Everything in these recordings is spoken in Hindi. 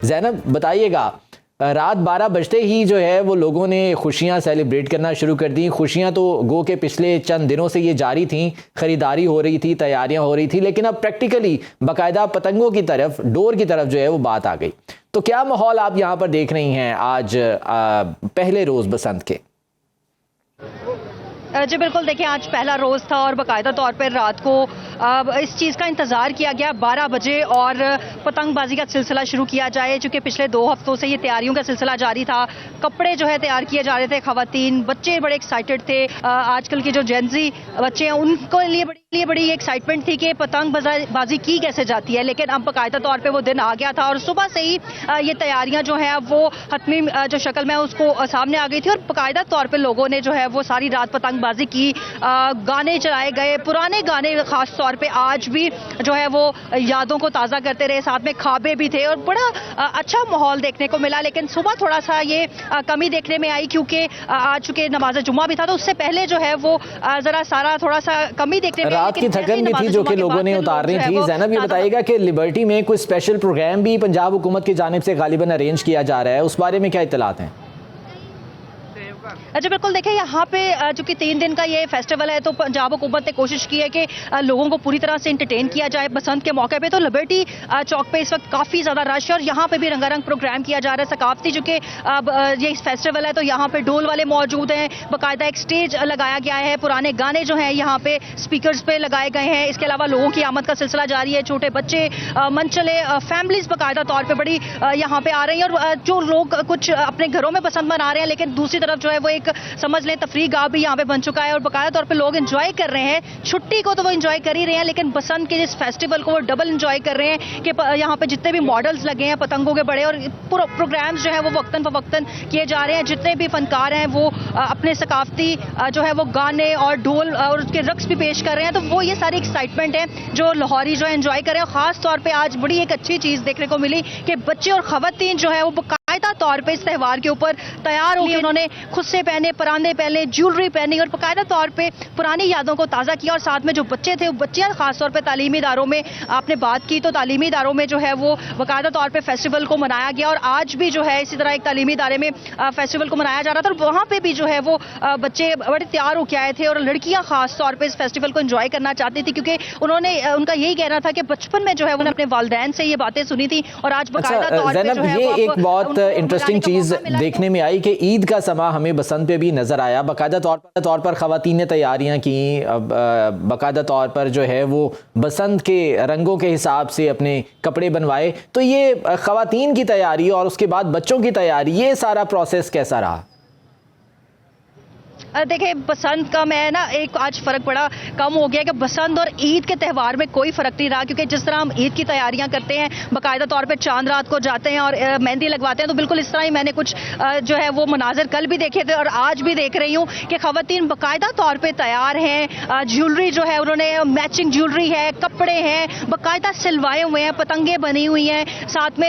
ज़ैनब बताइएगा, रात 12 बजते ही जो है वो लोगों ने खुशियां सेलिब्रेट करना शुरू कर दी। खुशियां तो गो के पिछले चंद दिनों से ये जारी थी, खरीदारी हो रही थी, तैयारियां हो रही थी, लेकिन अब प्रैक्टिकली बाकायदा पतंगों की तरफ, डोर की तरफ जो है वो बात आ गई। तो क्या माहौल आप यहाँ पर देख रही हैं आज पहले रोज बसंत के? जी बिल्कुल, देखिए आज पहला रोज़ था और बाकायदा तौर पर रात को इस चीज़ का इंतज़ार किया गया 12 बजे और पतंगबाजी का सिलसिला शुरू किया जाए, चूँकि पिछले 2 हफ्तों से ये तैयारियों का सिलसिला जारी था। कपड़े जो है तैयार किए जा रहे थे, ख़वातीन बच्चे बड़े एक्साइटेड थे। आजकल के जो जेनजी बच्चे हैं उनको लिए बड़ी एक्साइटमेंट थी कि पतंगबाजी की कैसे जाती है, लेकिन अब बाकायदा तौर पर वो दिन आ गया था और सुबह से ही ये तैयारियाँ जो हैं वो हतमी जो शक्ल में उसको सामने आ गई थी और बाकायदा तौर पर लोगों ने जो है वो सारी रात पतंगबाजी की। गाने चलाए गए, पुराने गाने खास तौर पे आज भी जो है वो यादों को ताज़ा करते रहे, साथ में खाबे भी थे और बड़ा अच्छा माहौल देखने को मिला। लेकिन सुबह थोड़ा सा ये कमी देखने में आई, क्योंकि आज चूंकि नमाज जुम्मा भी था तो उससे पहले जो है वो ज़रा सारा थोड़ा सा कमी देखने में, रात की थकन भी थी जो कि लोगों ने उतारनी थी। ज़ैनब ये बताइएगा कि लिबर्टी में कोई स्पेशल प्रोग्राम भी पंजाब हुकूमत की जानिब से गालिबन अरेंज किया जा रहा है, उस बारे में क्या इत्तलात हैं? अच्छा बिल्कुल, देखिए यहाँ पे चूंकि 3 दिन का ये फेस्टिवल है तो पंजाब हुकूमत ने कोशिश की है कि लोगों को पूरी तरह से इंटरटेन किया जाए बसंत के मौके पे। तो लिबर्टी चौक पे इस वक्त काफ़ी ज़्यादा रश है और यहाँ पे भी रंगारंग प्रोग्राम किया जा रहा है सकाफती, चूँकि ये फेस्टिवल है तो यहाँ पे ढोल वाले मौजूद हैं, बाकायदा एक स्टेज लगाया गया है, पुराने गाने जो हैं यहाँ पे स्पीकर्स पे लगाए गए हैं। इसके अलावा लोगों की आमद का सिलसिला जारी है, छोटे बच्चे, मनचले, फैमिलीज बाकायदा तौर पर बड़ी यहाँ पे आ रही हैं और जो लोग कुछ अपने घरों में बसंत मना रहे हैं, लेकिन दूसरी तरफ जो है वो एक समझ लें तफरीह गाह भी यहाँ पे बन चुका है और बाकायदा तौर पे लोग एंजॉय कर रहे हैं। छुट्टी को तो वो एंजॉय कर ही रहे हैं, लेकिन बसंत के इस फेस्टिवल को वो डबल एंजॉय कर रहे हैं कि यहाँ पे जितने भी मॉडल्स लगे हैं पतंगों के बड़े और प्रोग्राम्स जो है वो वक्तन फवक्तन किए जा रहे हैं। जितने भी फनकार हैं वो अपने सकाफती जो है वो गाने और ढोल और उसके रक्स भी पेश कर रहे हैं। तो वो ये सारी एक्साइटमेंट है जो लाहौरी जो है एंजॉय कर रहे हैं। खास तौर पर आज बड़ी एक अच्छी चीज़ देखने को मिली कि बच्चे और खवातीन जो है वो बाकायदा तौर पे इस त्यौहार के ऊपर तैयार होकर उन्होंने खुद से पहने, परांदे पहने, ज्वेलरी पहनी और बाकायदा तौर पे पुरानी यादों को ताज़ा किया। और साथ में जो बच्चे थे वो बच्चियाँ खासतौर पे तालीमी इदारों में आपने बात की तो तालीमी इदारों में जो है वो बाकायदा तौर पे फेस्टिवल को मनाया गया और आज भी जो है इसी तरह एक तालीमी इदारे में फेस्टिवल को मनाया जा रहा था और वहाँ पर भी जो है वो बच्चे बड़े तैयार होकर आए थे और लड़कियाँ खास तौर पर इस फेस्टिवल को एंजॉय करना चाहती थी, क्योंकि उनका यही कहना था कि बचपन में जो है उन्होंने अपने वालिदैन से ये बातें सुनी थी और आज बाकायदा तौर पर जो है ये एक बहुत इंटरेस्टिंग चीज़ देखने में आई कि ईद का समा हमें बसंत पे भी नज़र आया। बाकायदा तौर पर ख़वातीन ने तैयारियां की, बाकायदा तौर पर जो है वो बसंत के रंगों के हिसाब से अपने कपड़े बनवाए। तो ये ख़वातीन की तैयारी और उसके बाद बच्चों की तैयारी, ये सारा प्रोसेस कैसा रहा? देखिए बसंत का मैं ना एक आज फ़र्क बड़ा कम हो गया कि बसंत और ईद के त्यौहार में कोई फ़र्क नहीं रहा, क्योंकि जिस तरह हम ईद की तैयारियां करते हैं बाकायदा तौर पे चांद रात को जाते हैं और मेहंदी लगवाते हैं, तो बिल्कुल इस तरह ही मैंने कुछ जो है वो मनाजिर कल भी देखे थे और आज भी देख रही हूँ कि ख़वातीन बाकायदा तौर पर तैयार हैं। ज्वेलरी जो है उन्होंने मैचिंग ज्वेलरी है, कपड़े हैं बाकायदा सिलवाए हुए हैं, पतंगे बनी हुई हैं, साथ में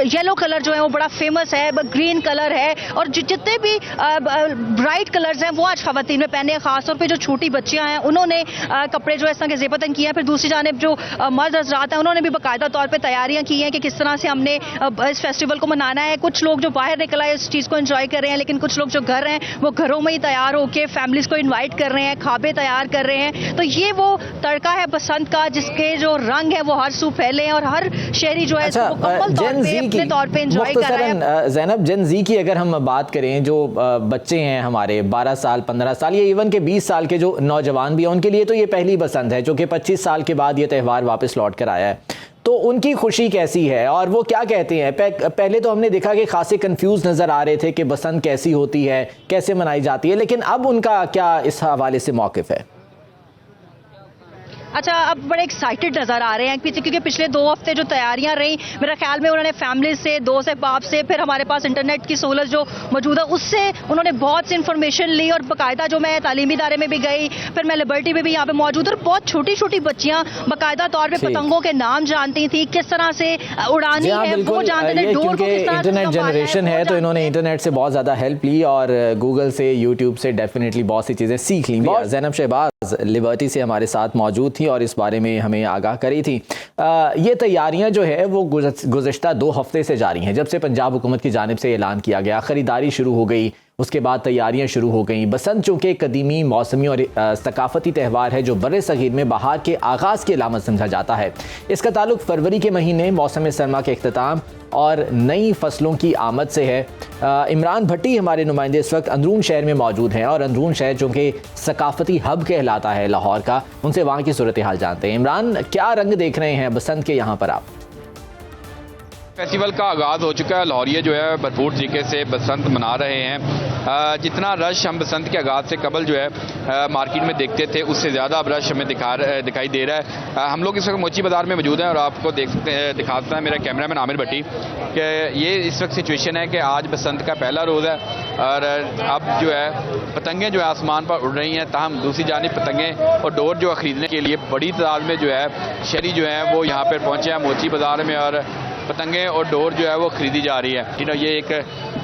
येलो कलर जो है वो बड़ा फेमस है, ग्रीन कलर है और जितने भी ब्राइट कलर्स हैं वो आज ख़वातीन में पहने हैं। खासतौर पे जो छोटी बच्चियां हैं उन्होंने कपड़े जो है इस तरह के ज़ेबतन किए हैं। फिर दूसरी जानिब जो मर्द हज़रात हैं उन्होंने भी बाकायदा तौर पे तैयारियां की हैं कि किस तरह से हमने इस फेस्टिवल को मनाना है। कुछ लोग जो बाहर निकल आए इस चीज़ को एंजॉय कर रहे हैं, लेकिन कुछ लोग जो घर हैं वो घरों में ही तैयार होकर फैमिलीज़ को इन्वाइट कर रहे हैं, खाबे तैयार कर रहे हैं। तो ये वो तड़का है बसंत का जिसके जो रंग है वो हर सू फैले हैं और हर शहरी जो है अपने तौर पर एंजॉय कर रहे हैं। ज़ैनब, जेन ज़ी की अगर हम बात करें, जो बच्चे हैं हमारे 12 साल 15 साल या इवन के 20 साल के जो नौजवान भी हैं, उनके लिए तो ये पहली बसंत है, जो कि 25 साल के बाद ये त्यौहार वापस लौट कर आया है। तो उनकी खुशी कैसी है और वो क्या कहते हैं? पहले तो हमने देखा कि खासे कंफ्यूज नज़र आ रहे थे कि बसंत कैसी होती है, कैसे मनाई जाती है, लेकिन अब उनका क्या इस हवाले से मौक़िफ़ है? अच्छा, अब बड़े एक्साइटेड नज़र आ रहे हैं क्योंकि पिछले 2 हफ्ते जो तैयारियां रही, मेरा ख्याल में उन्होंने फैमिली से, दोस्त बाप से, फिर हमारे पास इंटरनेट की सहूलत जो मौजूद है उससे उन्होंने बहुत सी इन्फॉर्मेशन ली और बाकायदा जो मैं तालीमी इदारे में भी गई, फिर मैं लिबर्टी में भी यहाँ पे मौजूद और बहुत छोटी छोटी बच्चियाँ बाकायदा तौर पर पतंगों के नाम जानती थी, किस तरह से उड़ानी है वो जानते थे, डोर को किस तरह से इंटरनेट जनरेशन है तो इन्होंने इंटरनेट से बहुत ज़्यादा हेल्प ली और गूगल से, यूट्यूब से डेफिनेटली बहुत सी चीज़ें सीख ली। ज़ैनब शहबाज लिबर्टी से हमारे साथ मौजूद थी। और इस बारे में हमें आगाह करी थी। ये तैयारियां जो है वो गुज़श्ता 2 हफ्ते से जारी हैं। जब से पंजाब हुकूमत की जानिब से ऐलान किया गया, ख़रीदारी शुरू हो गई, उसके बाद तैयारियां शुरू हो गई। बसंत चूँकि कदीमी मौसमी और सकाफती त्यौहार है जो बर्रे सगीर में बहार के आगाज़ की अलामत समझा जाता है। इसका ताल्लुक फरवरी के महीने मौसम सरमा के अख्ताम और नई फसलों की आमद से है। इमरान भट्टी हमारे नुमाइंदे इस वक्त अंदरून शहर में मौजूद हैं और अंदरून शहर चूँकि सकाफती हब कहलाता है लाहौर का, उनसे वहाँ की सूरत हाल जानते हैं। इमरान, क्या रंग देख रहे हैं बसंत के यहाँ पर आप? फेस्टिवल का आगाज़ हो चुका है। लाहौरिये जो है भरपूर तरीके से बसंत मना रहे हैं। जितना रश हम बसंत के आगाज़ से कबल जो है मार्केट में देखते थे, उससे ज़्यादा अब रश हमें दिखाई दे रहा है। हम लोग इस वक्त मोची बाज़ार में मौजूद हैं और आपको दिखा सकता है मेरा कैमरामैन आमिर भट्टी कि ये इस वक्त सिचुएशन है कि आज बसंत का पहला रोज़ है और अब जो है पतंगें जो है आसमान पर उड़ रही हैं। ताहम दूसरी जानिब पतंगें और डोर जो है ख़रीदने के लिए बड़ी तादाद में जो है शहरी जो हैं वो यहाँ पर पहुँचे हैं मोची बाज़ार में और पतंगें और डोर जो है वो ख़रीदी जा रही है। ये एक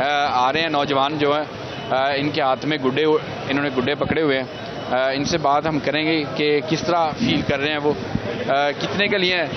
आ रहे हैं नौजवान जो हैं, इनके हाथ में गुड्डे, इन्होंने गुड्डे पकड़े हुए हैं। इनसे बात हम करेंगे कि किस तरह फील कर रहे हैं वो, कितने के लिए हैं।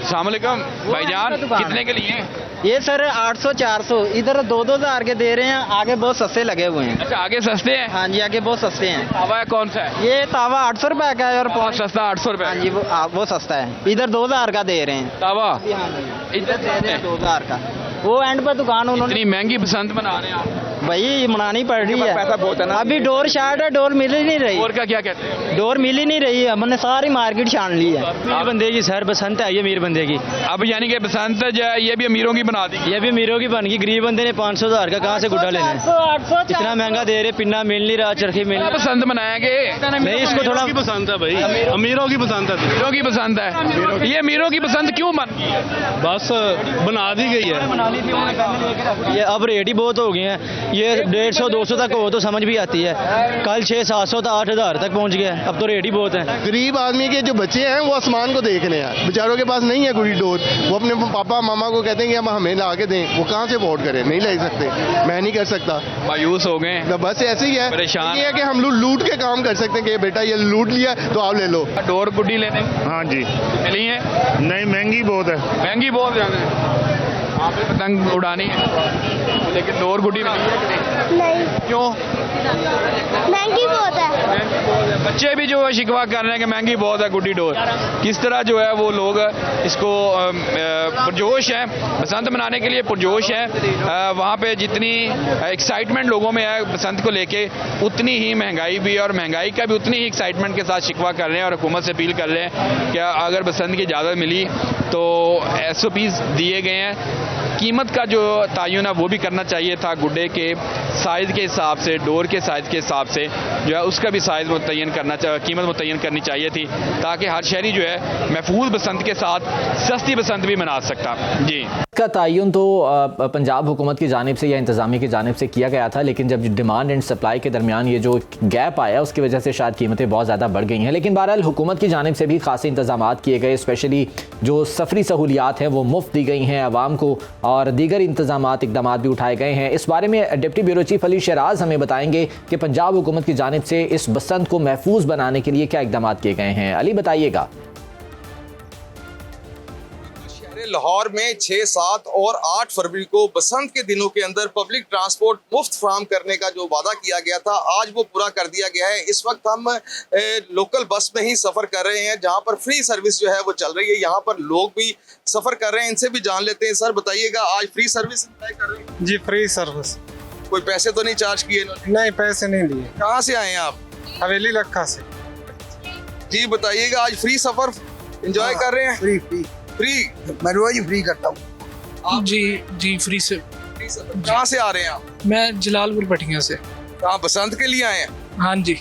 अस्सलाम वालेकुम भाईजान, कितने के लिए? ये सर 800-400, इधर 2-2 हज़ार के दे रहे हैं। आगे बहुत सस्ते लगे हुए हैं। अच्छा, आगे सस्ते हैं? हाँ जी, आगे बहुत सस्ते हैं। तावा है कौन सा है? ये तावा 800 रुपए का है और बहुत सस्ता 800 रुपए। हाँ जी, वो सस्ता है। इधर 2,000 का दे रहे हैं तावा। हाँ जी, इधर दे रहे हैं 2,000 का। वो एंड पर दुकान उन्होंने इतनी महंगी बसंत मना रहे हैं आप? भाई मनानी पड़ रही है। पैसा बहुत है ना। अभी डोर शार्ट है, डोर मिल ही नहीं रही। और का क्या कहते हैं? डोर मिल ही नहीं रही है, हमने सारी मार्केट छान ली है। अमीर बंदे की सर बसंत है, ये अमीर बंदे की। अब यानी कि बसंत जो है ये भी अमीरों की बना दी। ये भी अमीरों की बन गई। गरीब बंदे ने 500 हज़ार का कहाँ से गुड्डा लेना है? 800 इतना महंगा दे रहे, पिन्ना मिल नहीं रहा, चरखी मिल नहीं बसंत मनाएंगे नहीं। इसको थोड़ा पसंद है भाई, अमीरों की पसंद है। अमीरों की पसंद है। ये अमीरों की पसंद क्यों बन गई है? बस बना दी गई है। ये अब रेट ही बहुत हो गए हैं। ये 150-200 तक हो तो समझ भी आती है। कल 600-700 तो 8,000 तक पहुंच गया। अब तो रेट ही बहुत है। गरीब आदमी के जो बच्चे हैं वो आसमान को देख रहे हैं, बेचारों के पास नहीं है कोई डोर। वो अपने पापा मामा को कहते हैं कि अब हमें ला के दें, वो कहाँ से वोट करें? नहीं ले सकते, मैं नहीं कर सकता, मायूस हो गए। तो बस ऐसे ही है। परेशान। ये है कि हम लोग लूट के काम कर सकते हैं कि बेटा ये लूट लिया तो आप ले लो। डोर गुड्डी लेने हाँ जी, मिली है? नहीं महंगी बहुत है। महंगी बहुत ज़्यादा है। आपने पतंग उड़ानी है लेकिन डोर गुड्डी मिली है? नहीं, क्यों? महंगी बहुत है। बच्चे भी जो है शिकवा कर रहे हैं कि महंगी बहुत है गुड्डी डोर। किस तरह जो है वो लोग इसको पुरजोश है, बसंत मनाने के लिए पुरजोश है। वहाँ पे जितनी एक्साइटमेंट लोगों में है बसंत को लेके, उतनी ही महंगाई भी है और महंगाई का भी उतनी ही एक्साइटमेंट के साथ शिकवा कर रहे हैं और हुकूमत से अपील कर रहे हैं कि अगर बसंत की इजाज़त मिली तो SOPs दिए गए हैं। कीमत का जो तयन है वो भी करना चाहिए था, गुड्डे के साइज़ के हिसाब से, डोर के साइज़ के हिसाब से जो है उसका भी साइज़ मुतय्यन करना चाहिए, कीमत मुतय्यन करनी चाहिए थी, ताकि हर शहरी जो है महफूज बसंत के साथ सस्ती बसंत भी मना सकता। जी, इसका तयन तो पंजाब हुकूमत की जानिब से या इंतज़ामिया की जानिब से किया गया था, लेकिन जब डिमांड एंड सप्लाई के दरमियान ये जो गैप आया उसकी वजह से शायद कीमतें बहुत ज़्यादा बढ़ गई हैं। लेकिन बहरहाल हुकूमत की जानिब से भी खासे इंतज़ामात किए गए, स्पेशली जो सफरी सहूलियात हैं वो मुफ्त दी गई हैं आवाम को और दीगर इंतज़ामात इकदामात भी उठाए गए हैं। इस बारे में deputy bureau chief Ali Sharaj हमें बताएंगे कि पंजाब हुकूमत की जानिब से इस बसंत को महफूज बनाने के लिए क्या इकदामात किए गए हैं। अली, बताइएगा। लाहौर में 6, 7 और 8 फरवरी को बसंत के दिनों के अंदर पब्लिक ट्रांसपोर्ट मुफ्त फराहम करने का जो वादा किया गया था, आज वो पूरा कर दिया गया है। इस वक्त हम लोकल बस में ही सफ़र कर रहे हैं जहां पर फ्री सर्विस जो है वो चल रही है। यहाँ पर लोग भी सफ़र कर रहे हैं, इनसे भी जान लेते हैं। सर बताइएगा, आज फ्री सर्विस कर रहे हैं? जी, फ्री सर्विस। कोई पैसे तो नहीं चार्ज किए? नहीं, पैसे नहीं लिए। कहाँ से आए हैं आप? हवेली लखा से। जी बताइएगा, आज फ्री सफ़र एंजॉय कर रहे हैं? फ्री फ्री मैं रोज ही फ्री करता हूँ। जी फ्री से। कहाँ से आ रहे हैं आप? मैं जलालपुर पटिया से। कहाँ बसंत के लिए आए हैं? हाँ जी।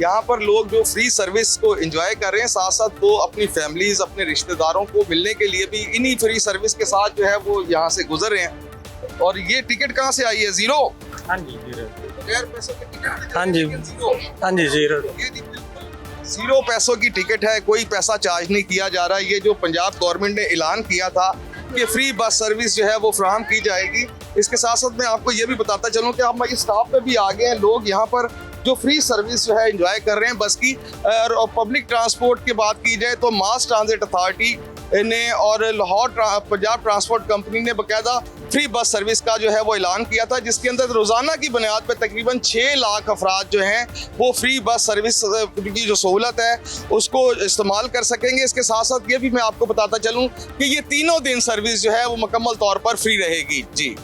यहाँ पर लोग जो फ्री सर्विस को एंजॉय कर रहे हैं, साथ साथ वो अपनी फैमिलीज, अपने रिश्तेदारों को मिलने के लिए भी इन्हीं फ्री सर्विस के साथ जो है वो यहाँ से गुजर रहे हैं। और ये टिकट कहाँ से आई है? जीरो? हाँ जी, जीरो। बगैर पैसों की टिकट? हाँ जी, जीरो। हाँ जी, जीरो। जीरो पैसों की टिकट है, कोई पैसा चार्ज नहीं किया जा रहा है। ये जो पंजाब गवर्नमेंट ने ऐलान किया था कि फ्री बस सर्विस जो है वो फ्राहम की जाएगी। इसके साथ साथ मैं आपको ये भी बताता चलूँ कि आप स्टॉप पे भी आ गए हैं, लोग यहाँ पर जो फ्री सर्विस जो है एंजॉय कर रहे हैं बस की। और पब्लिक ट्रांसपोर्ट की बात की जाए तो मास ट्रांजिट अथॉरिटी ने और लाहौर पंजाब ट्रांसपोर्ट कंपनी ने बाकायदा फ्री बस सर्विस का जो है वो ऐलान किया था, जिसके अंदर रोज़ाना की बुनियाद पर तकरीबन 6 लाख अफराद जो हैं वो फ्री बस सर्विस की जो सहूलत है उसको इस्तेमाल कर सकेंगे। इसके साथ साथ ये भी मैं आपको बताता चलूँ कि ये तीनों दिन सर्विस जो है वो मुकम्मल तौर पर फ्री रहेगी। जी।